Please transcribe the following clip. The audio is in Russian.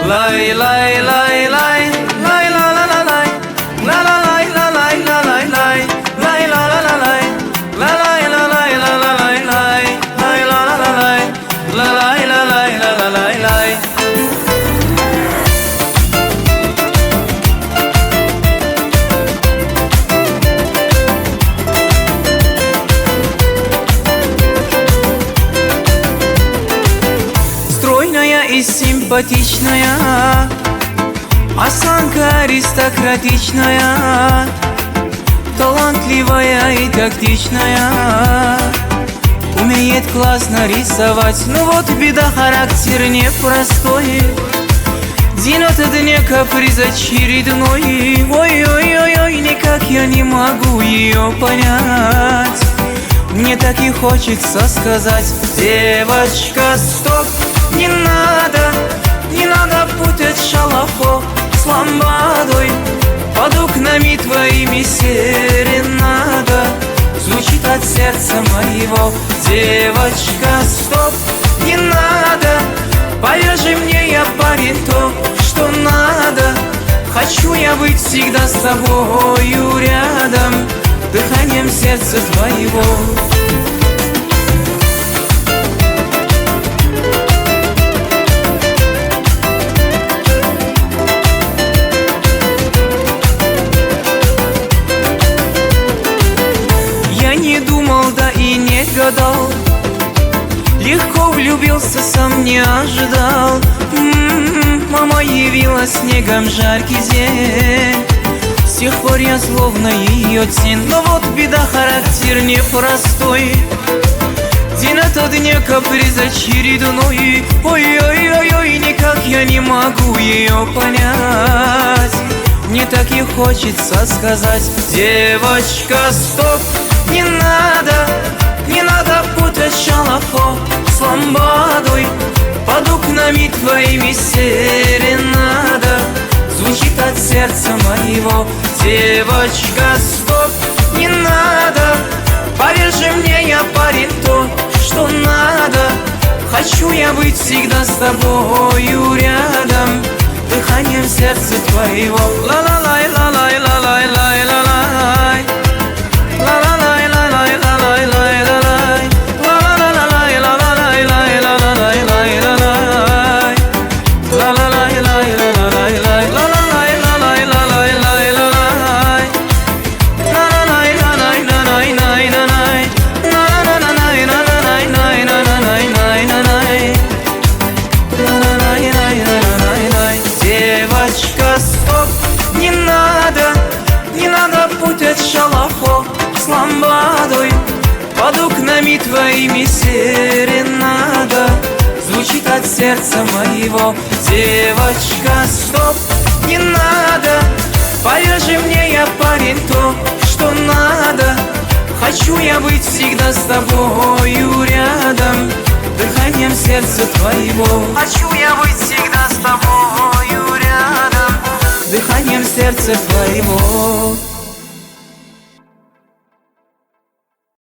Lay lay lay lay lay la la la lay la la lay la lay la lay lay lay la la la lay la lay la lay la la lay lay lay la la la lay la lay la lay la la lay lay. Стройная и симпатичная, осанка аристократичная, талантливая и тактичная, умеет классно рисовать. Но вот беда, характер непростой, день ото дня каприз очередной. Ой-ой-ой-ой, никак я не могу ее понять. Мне так и хочется сказать: девочка, стоп, не надо, не надо путать шалахо с ламбадой. Под окнами твоими серенада звучит от сердца моего. Девочка, стоп, не надо, повяжи мне, я парень, то, что надо. Хочу я быть всегда с тобою рядом, дыханием сердца твоего. Я не думал, да и не гадал, легко влюбился, сам не ожидал. Мама явилась снегом жаркий день, с тех пор я словно ее тень. Но вот беда, характер непростой, день ото дня каприз очередной. Ой-ой-ой-ой, никак я не могу ее понять. Мне так и хочется сказать: девочка, стоп, не надо, не надо путать шалахо с ламбадой. Под окнами твоими серенада звучит от сердца моего. Девочка, стоп, не надо, повяжи мне, я парень, то, что надо. Хочу я быть всегда с тобою рядом, дыханием сердца твоего. Ла-ла-лай, ла-лай, ла-лай, лай, ла-лай, ла-ла-лай, ла-лай, ла-лай, лай, ла-лай, ла-ла-ла-лай, ла-ла-лай, лай, ла-ла-лай, лай, ла-лай, ла-ла-лай, лай, ла-ла-лай, лай, ла-ла-лай, ла-лай, лай, лай, ла-лай, ла-ла-лай, ла-лай, ла-лай, лай, ла-лай, ла-ла-ла-лай, ла-ла-лай, лай, ла-лай, лай, ла-лай. Девочка, стоп, не надо, не надо путать шалахо с ламбадой. Под окнами твоими серенада звучит от сердца моего. Девочка, стоп, не надо, повяжи мне, я парень, то, что надо. Хочу я быть всегда с тобою рядом, дыханием сердца твоего. Хочу я быть всегда с тобою рядом, дыханием сердца твоего.